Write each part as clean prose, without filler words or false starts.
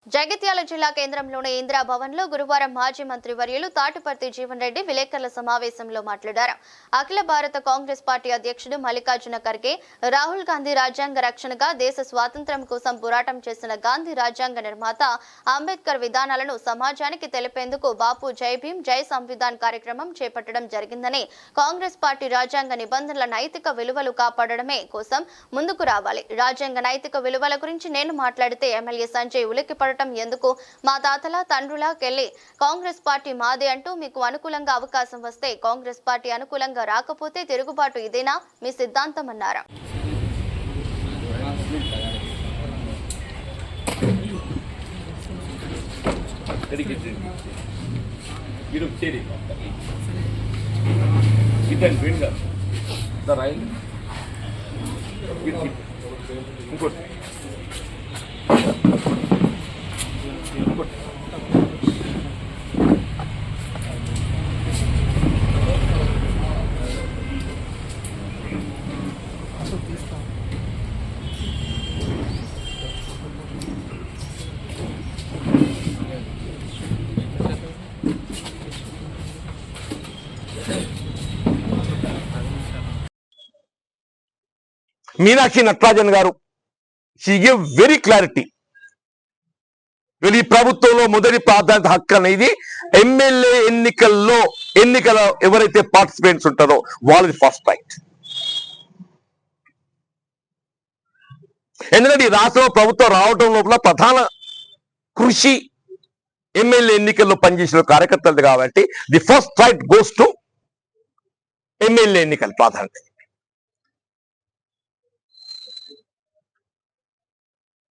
జగిత్యాల జిల్లా కేంద్రంలోని ఇందిరా భవన్ లో గురువారం మాజీ మంత్రి వర్యులు తాటిపర్తి జీవన్ రెడ్డి విలేకరుల సమావేశంలో మాట్లాడారు. అఖిల భారత కాంగ్రెస్ పార్టీ అధ్యక్షుడు మల్లికార్జున ఖర్గే రాహుల్ గాంధీ రాజ్యాంగ రక్షణగా దేశ స్వాతంత్ర్యం కోసం పోరాటం చేసిన గాంధీ రాజ్యాంగ నిర్మాత అంబేద్కర్ విధానాలను సమాజానికి తెలిపేందుకు బాపు జై భీమ్ జై సంవిధాన్ కార్యక్రమం చేపట్టడం జరిగిందని, కాంగ్రెస్ పార్టీ రాజ్యాంగ నిబంధనల నైతిక విలువలు కాపాడడమే కోసం ముందుకు రావాలి. రాజ్యాంగ నైతిక విలువల గురించి నేను మాట్లాడితే ఎమ్మెల్యే సంజయ్ ఉలిక్కి ఎందుకు మా తాతల తండ్రులకెళ్ళి కాంగ్రెస్ పార్టీ మాదే అంటూ మీకు అనుకూలంగా అవకాశం వస్తే కాంగ్రెస్ పార్టీ అనుకూలంగా రాకపోతే తిరుగుబాటు ఇదేనా మీ సిద్ధాంతం అన్నారు. మీనాక్షి నటరాజన్ గారు షీ గివ్ వెరీ క్లారిటీ. ఈ ప్రభుత్వంలో మొదటి ప్రాధాన్యత హక్కు అనేది ఎమ్మెల్యే ఎన్నికల ఎవరైతే పార్టిసిపెంట్స్ ఉంటారో వాళ్ళది ఫస్ట్ రైట్. ఎందుకంటే ఈ రాష్ట్రంలో ప్రభుత్వం రావడం లోపల ప్రధాన కృషి ఎమ్మెల్యే ఎన్నికల్లో పనిచేసిన కార్యకర్తలది కాబట్టి the first right goes to MLA ఎన్నికల ప్రాధాన్యత.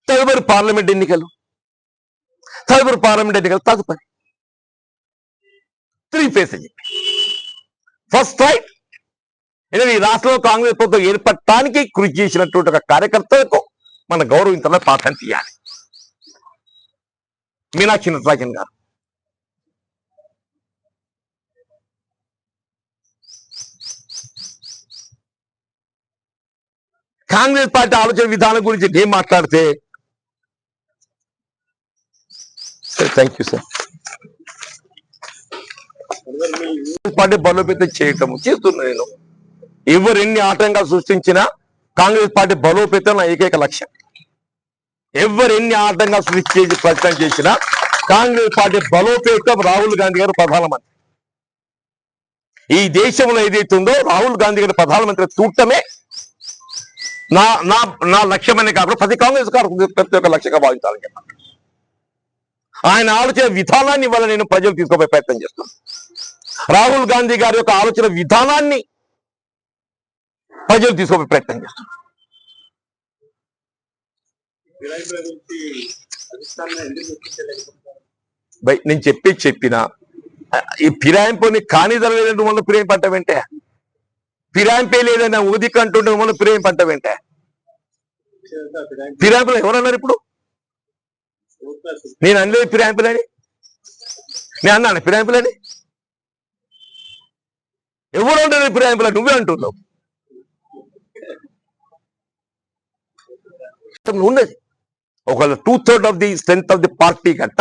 తదుపరి పార్లమెంట్ ఎన్నికలు తదుపరి 3 ఫేజ్ అని చెప్పి ఫస్ట్ రైట్. ఎందుకంటే ఈ రాష్ట్రంలో కాంగ్రెస్ ప్రభుత్వం ఏర్పడటానికి కృషి చేసినటువంటి ఒక కార్యకర్తలకు మన గౌరవించాలని ప్రాధాన్యత ఇవ్వాలి. మీనాక్షి నటరాజన్ గారు కాంగ్రెస్ పార్టీ ఆలోచన విధానం గురించి నేను మాట్లాడితే థ్యాంక్ యూ సార్. పార్టీ బలోపేతం చేయటం చేస్తున్నా నేను. ఎవరెన్ని ఆటంకాలు సృష్టించినా కాంగ్రెస్ పార్టీ బలోపేతం నా ఏకైక లక్ష్యం. ఎవరెన్ని ఆటంకాలు సృష్టించి ప్రయత్నం చేసినా కాంగ్రెస్ పార్టీ బలోపేతం. రాహుల్ గాంధీ గారు ప్రధానమంత్రి, ఈ దేశంలో ఏదైతే ఉందో రాహుల్ గాంధీ గారు ప్రధానమంత్రి చూడటమే నా లక్ష్యమనే కాకుండా ప్రతి కాంగ్రెస్ ప్రతి ఒక్క లక్ష్యంగా భావించాలని చెప్పాను. ఆయన ఆలోచన విధానాన్ని వల్ల నేను ప్రజలు తీసుకోపోయే ప్రయత్నం చేస్తున్నాను. రాహుల్ గాంధీ గారి యొక్క ఆలోచన విధానాన్ని ప్రజలు తీసుకోపోయే ప్రయత్నం చేస్తున్నాను. నేను చెప్పినా ఈ ఫిరాయింపుని కానిదల లేదంటే వల్ల ఫిరాయింపు అంట వెంటే, ఫిరాయింపే లేదని ఊదిక అంటుంటే వల్ల ఫిరాయింపు అంట వెంటే. ఫిరాయింపులు ఎవరన్నారు ఇప్పుడు? నేను అనలేదు ఫిరాయింపులని. నేను అన్నాను ఫిరాయింపులని? ఎవరు అంటారు ఫిరాయింపులని? నువ్వే అంటున్నావు. ఉన్నది ఒకవేళ 2/3 of the strength of the party గట్ట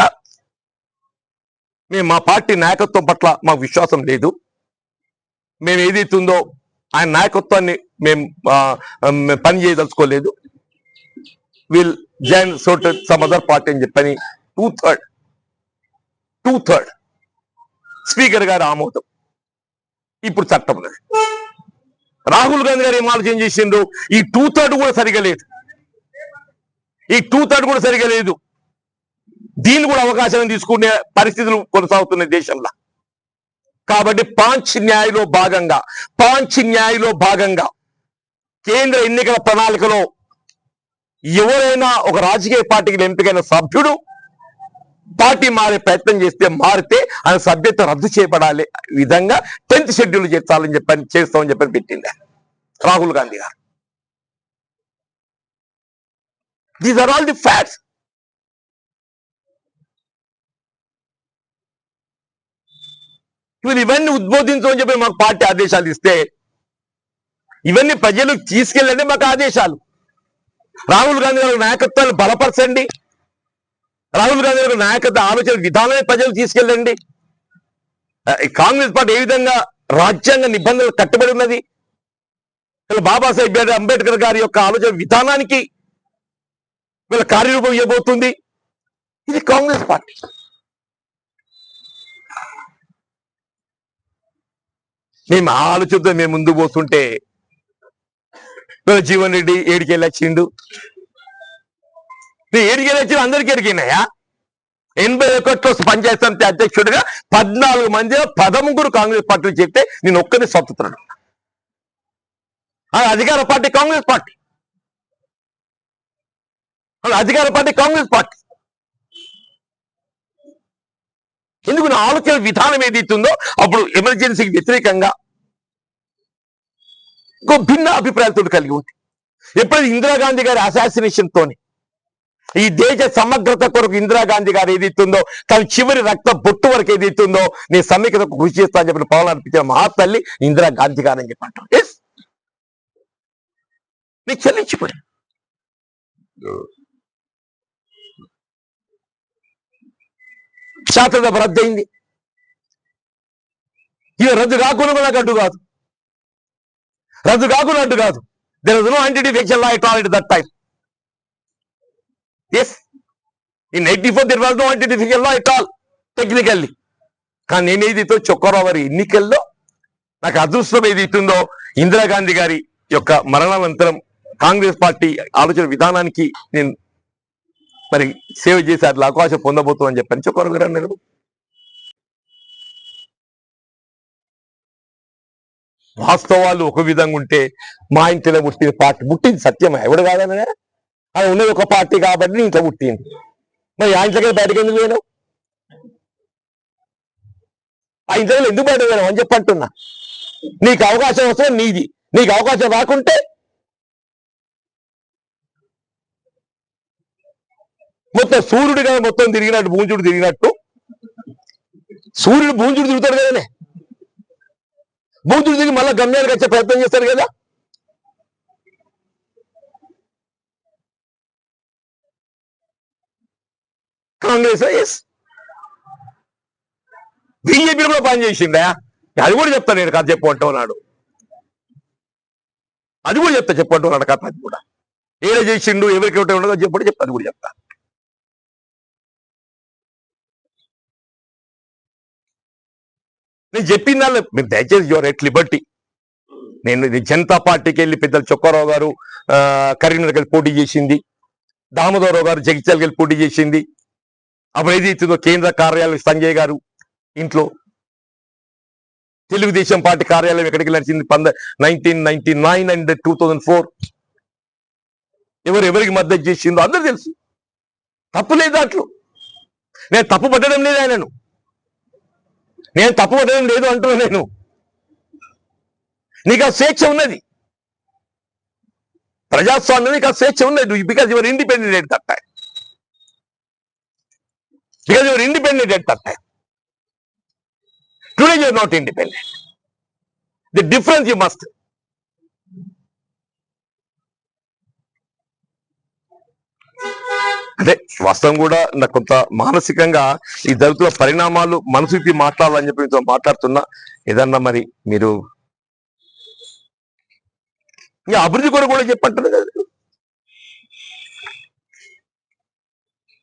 మేము మా పార్టీ నాయకత్వం పట్ల మాకు విశ్వాసం లేదు. మేము ఏదైతుందో ఆయన నాయకత్వాన్ని మేము పని చేయదలుచుకోలేదు. Will join some other party అని చెప్పని 2/3 స్పీకర్ గారి ఆమోదం ఇప్పుడు చట్టం ఉన్నది. రాహుల్ గాంధీ గారు ఏం ఆలోచన చేసిండ్రు? ఈ 2/3 కూడా సరిగా లేదు. దీన్ని కూడా అవకాశం తీసుకునే పరిస్థితులు కొనసాగుతున్నాయి దేశంలో. కాబట్టి పాంచ్ న్యాయలో భాగంగా కేంద్ర ఎన్నికల ప్రణాళికలో ఎవరైనా ఒక రాజకీయ పార్టీకి ఎంపికైన సభ్యుడు పార్టీ మారే ప్రయత్నం మారితే ఆయన సభ్యత్వం రద్దు చేయబడాలి విధంగా 10th షెడ్యూల్ చేస్తామని చెప్పని పెట్టింది రాహుల్ గాంధీ గారు. These are all the facts. ఇవన్నీ ఉద్బోధించమని చెప్పి మాకు పార్టీ ఆదేశాలు ఇస్తే ఇవన్నీ ప్రజలకు తీసుకెళ్ళండి మాకు ఆదేశాలు. రాహుల్ గాంధీ గారి నాయకత్వాన్ని బలపరచండి. రాహుల్ గాంధీ గారి నాయకత్వ ఆలోచన విధానమే ప్రజలు తీసుకెళ్ళండి. కాంగ్రెస్ పార్టీ ఏ విధంగా రాజ్యాంగ నిబంధనలు కట్టుబడి ఉన్నది, బాబాసాహెబ్ అంబేద్కర్ గారి యొక్క ఆలోచన విధానానికి వీళ్ళ కార్యరూపం ఇవ్వబోతుంది. ఇది కాంగ్రెస్ పార్టీ. మేము ఆ ఆలోచనతో మేము ముందు పోతుంటే జీవన్ రెడ్డి ఏడికెళ్ళి వచ్చిండు. ఏడికెళ్ళి వచ్చిండు అందరికీ ఎరిగినాయా? 81 పంచాయతీ సమితి అధ్యక్షుడిగా 14 మంది 13 కాంగ్రెస్ పార్టీలు చెప్తే నేను ఒక్కరిని స్వతంత్రుడు. అధికార పార్టీ కాంగ్రెస్ పార్టీ, అధికార పార్టీ కాంగ్రెస్ పార్టీ. ఎందుకు నా ఆలోచన విధానం ఏదైతుందో అప్పుడు ఎమర్జెన్సీకి వ్యతిరేకంగా ఇంకో భిన్న అభిప్రాయాలతో కలిగి ఉంది. ఎప్పుడైతే ఇందిరాగాంధీ గారి అసాసినేషన్ తోని ఈ దేశ సమగ్రత కొరకు ఇందిరాగాంధీ గారు ఏదైతుందో తన చివరి రక్త బొట్టు వరకు ఏదైతుందో నేను సమైక్యతకు కృషి చేస్తా అని చెప్పిన పవన్ అనిపించిన మహాతల్లి ఇందిరాగాంధీ గారు అని చెప్పంటారు. ఎస్, నీకు చెల్లించిపోయి శాసనసభ రద్దు అయింది. ఇక రద్దు కాకుండా కూడా నాకు అడ్డు కాదు, రద్దు కాకుండా అడ్డు కాదు. There is no anti defection law at all at that time. Yes, in 84 there was no anti defection law at all technically. కానీ నేనేదైతే చొక్కారావు గారి ఎన్నికల్లో నాకు అదృష్టం ఏదైతుందో ఇందిరాగాంధీ గారి యొక్క మరణానంతరం కాంగ్రెస్ పార్టీ ఆలోచన విధానానికి నేను మరి సేవ చేసి అట్లా అవకాశం పొందబోతుందని చెప్పని చొక్కారావు గారు అన్నారు. వాస్తవాలు ఒక విధంగా ఉంటే మా ఇంట్లో పుట్టిన పార్టీ పుట్టింది సత్యమే, ఎవడు కాదనే అది ఉన్నది ఒక పార్టీ కాబట్టి నీ ఇంట్లో పుట్టింది. మరి ఆ ఇంట్లోకి బయటకు ఎందుకు పోయినావు? ఆ ఇంట్లో ఎందుకు బయట పోయినావు అని చెప్పంటున్నా. నీకు అవకాశం వస్తే నీది, నీకు అవకాశం రాకుంటే మొత్తం సూర్యుడిగా మొత్తం తిరిగినట్టు భూంజుడు తిరిగినట్టు సూర్యుడు భూంజుడు తిరుగుతాడు కదనే, భూంజుడు తిరిగి మళ్ళా గమ్యానికి వచ్చే ప్రయత్నం చేస్తారు కదా. కాంగ్రెస్ ఎస్, బీజేపీ కూడా పనిచేసిందా? అది కూడా చెప్తాను నేను, కథ చెప్పమంటున్నాడు. అది కూడా చెప్తా, చెప్పంటున్నాడు కథ. అది కూడా ఏదో చేసిండు, ఎవరికి ఒకటి ఉండదో చెప్పండి, అది కూడా చెప్తా. నేను చెప్పిన దానిలో మీరు దయచేసి యువర్ ఎట్ లిబర్టీ. నేను జనతా పార్టీకి వెళ్ళి పెద్దలు చొక్కారావు గారు కరీంనగర్కి వెళ్ళి పోటీ చేసింది, దామోదరరావు గారు జగిత్యాలకి వెళ్ళి పోటీ చేసింది. అప్పుడు ఏదైతుందో కేంద్ర కార్యాలయం సంజయ్ గారు ఇంట్లో, తెలుగుదేశం పార్టీ కార్యాలయం ఎక్కడికి నడిచింది 1999 అండ్ 2004. ఎవరికి మద్దతు చేసిందో అందరూ తెలుసు. తప్పు లేదు దాంట్లో, నేను తప్పు పట్టడం లేదు ఆయనను, నేను తప్పు పట్టడం లేదు అంటున్నా. నేను నీకు ఆ స్వేచ్ఛ ఉన్నది, ప్రజాస్వామ్యం నీకు ఆ స్వేచ్ఛ ఉన్నది. Because your independent at that time, because your independent at that time. Today your not independent. The difference you must. అంటే వాస్తవం కూడా నాకు కొంత మానసికంగా ఈ జరుగుతున్న పరిణామాలు మనసుకి మాట్లాడాలని చెప్పి మాట్లాడుతున్నా. ఏదన్నా మరి మీరు ఇంకా అభివృద్ధి కూడా చెప్పంటారు కదా.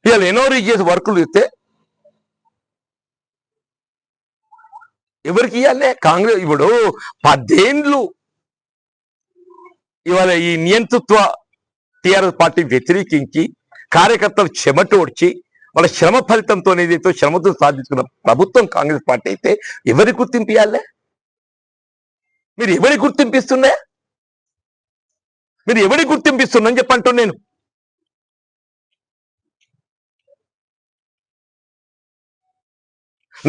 ఇవాళ ఎన్ఓరీ చేసే వర్కులు ఇస్తే ఎవరికి ఇవ్వాలి? కాంగ్రెస్ ఇప్పుడు 10 ఏళ్ళు ఇవాళ ఈ నియంతృత్వ టిఆర్ఎస్ పార్టీ వ్యతిరేకించి కార్యకర్తలు చెమటోడ్చి వాళ్ళ శ్రమ ఫలితంతో ఏదైతే శ్రమతో సాధించుకున్న ప్రభుత్వం కాంగ్రెస్ పార్టీ అయితే ఎవరి గుర్తింపు ఇవ్వాలి? మీరు ఎవరి గుర్తింపిస్తున్నా? మీరు ఎవరి గుర్తింపిస్తున్నాని చెప్పంటున్నా నేను.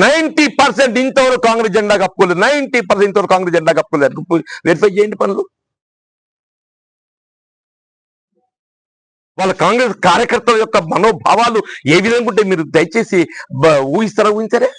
నైంటీ 90% ఇంతవరకు కాంగ్రెస్ జెండా కప్పుకోలేదు. 90% ఇంతవరకు కాంగ్రెస్ జెండా కప్పుకోలేదు. వెరిఫై చేయండి పనులు. వాళ్ళ కాంగ్రెస్ కార్యకర్తల యొక్క మనోభావాలు ఏ విధంగా ఉంటే మీరు దయచేసి ఊహిస్తారా? ఊహించరే?